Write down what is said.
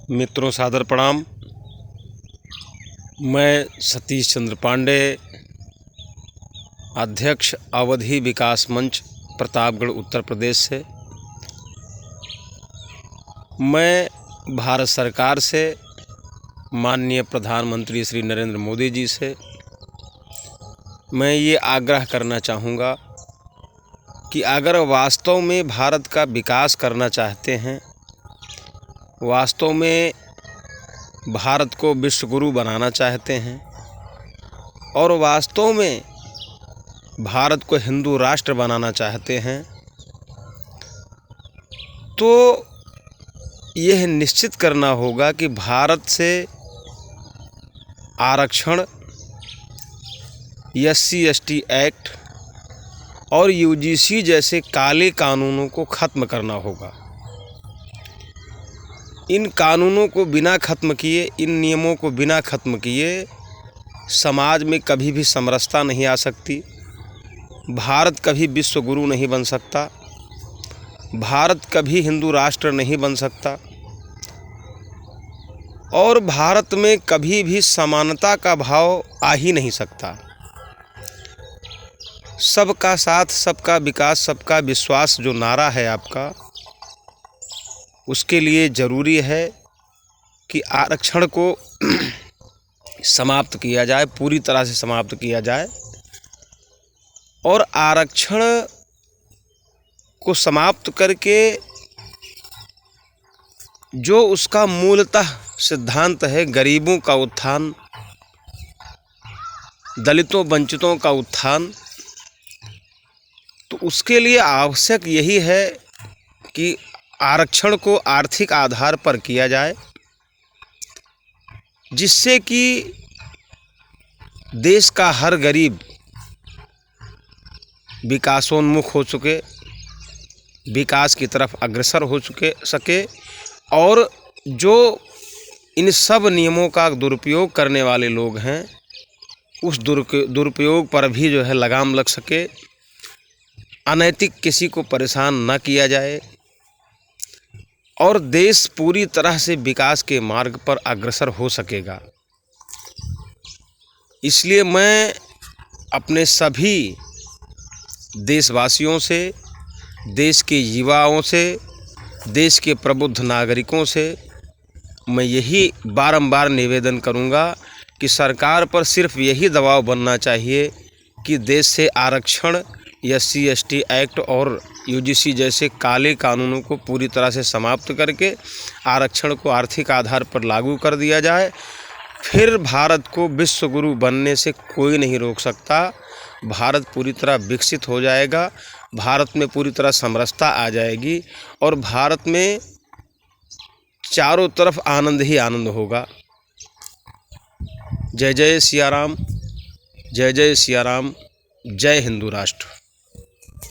मित्रों सादर प्रणाम। मैं सतीश चंद्र पांडे, अध्यक्ष अवधि विकास मंच प्रतापगढ़ उत्तर प्रदेश से। मैं भारत सरकार से, माननीय प्रधानमंत्री श्री नरेंद्र मोदी जी से मैं ये आग्रह करना चाहूँगा कि अगर वास्तव में भारत का विकास करना चाहते हैं, वास्तव में भारत को विश्व गुरु बनाना चाहते हैं और वास्तव में भारत को हिंदू राष्ट्र बनाना चाहते हैं, तो यह निश्चित करना होगा कि भारत से आरक्षण, SC/ST एक्ट और UGC जैसे काले कानूनों को ख़त्म करना होगा। इन कानूनों को बिना ख़त्म किए, इन नियमों को बिना ख़त्म किए समाज में कभी भी समरसता नहीं आ सकती। भारत कभी विश्व गुरु नहीं बन सकता, भारत कभी हिंदू राष्ट्र नहीं बन सकता और भारत में कभी भी समानता का भाव आ ही नहीं सकता। सबका साथ, सबका विकास, सबका विश्वास जो नारा है आपका, उसके लिए ज़रूरी है कि आरक्षण को समाप्त किया जाए, पूरी तरह से समाप्त किया जाए और आरक्षण को समाप्त करके जो उसका मूलतः सिद्धांत है, गरीबों का उत्थान, दलितों वंचितों का उत्थान, तो उसके लिए आवश्यक यही है कि आरक्षण को आर्थिक आधार पर किया जाए, जिससे कि देश का हर गरीब विकासोन्मुख हो चुके, विकास की तरफ अग्रसर हो सके और जो इन सब नियमों का दुरुपयोग करने वाले लोग हैं, उस दुरुपयोग पर भी जो है लगाम लग सके, अनैतिक किसी को परेशान न किया जाए और देश पूरी तरह से विकास के मार्ग पर अग्रसर हो सकेगा। इसलिए मैं अपने सभी देशवासियों से, देश के युवाओं से, देश के प्रबुद्ध नागरिकों से मैं यही बारंबार निवेदन करूंगा कि सरकार पर सिर्फ यही दबाव बनना चाहिए कि देश से आरक्षण, SC/ST एक्ट और UGC जैसे काले कानूनों को पूरी तरह से समाप्त करके आरक्षण को आर्थिक आधार पर लागू कर दिया जाए। फिर भारत को विश्व गुरु बनने से कोई नहीं रोक सकता। भारत पूरी तरह विकसित हो जाएगा, भारत में पूरी तरह समरसता आ जाएगी और भारत में चारों तरफ आनंद ही आनंद होगा। जय जय सिया राम, जय जय सिया राम, जय हिंदू राष्ट्र।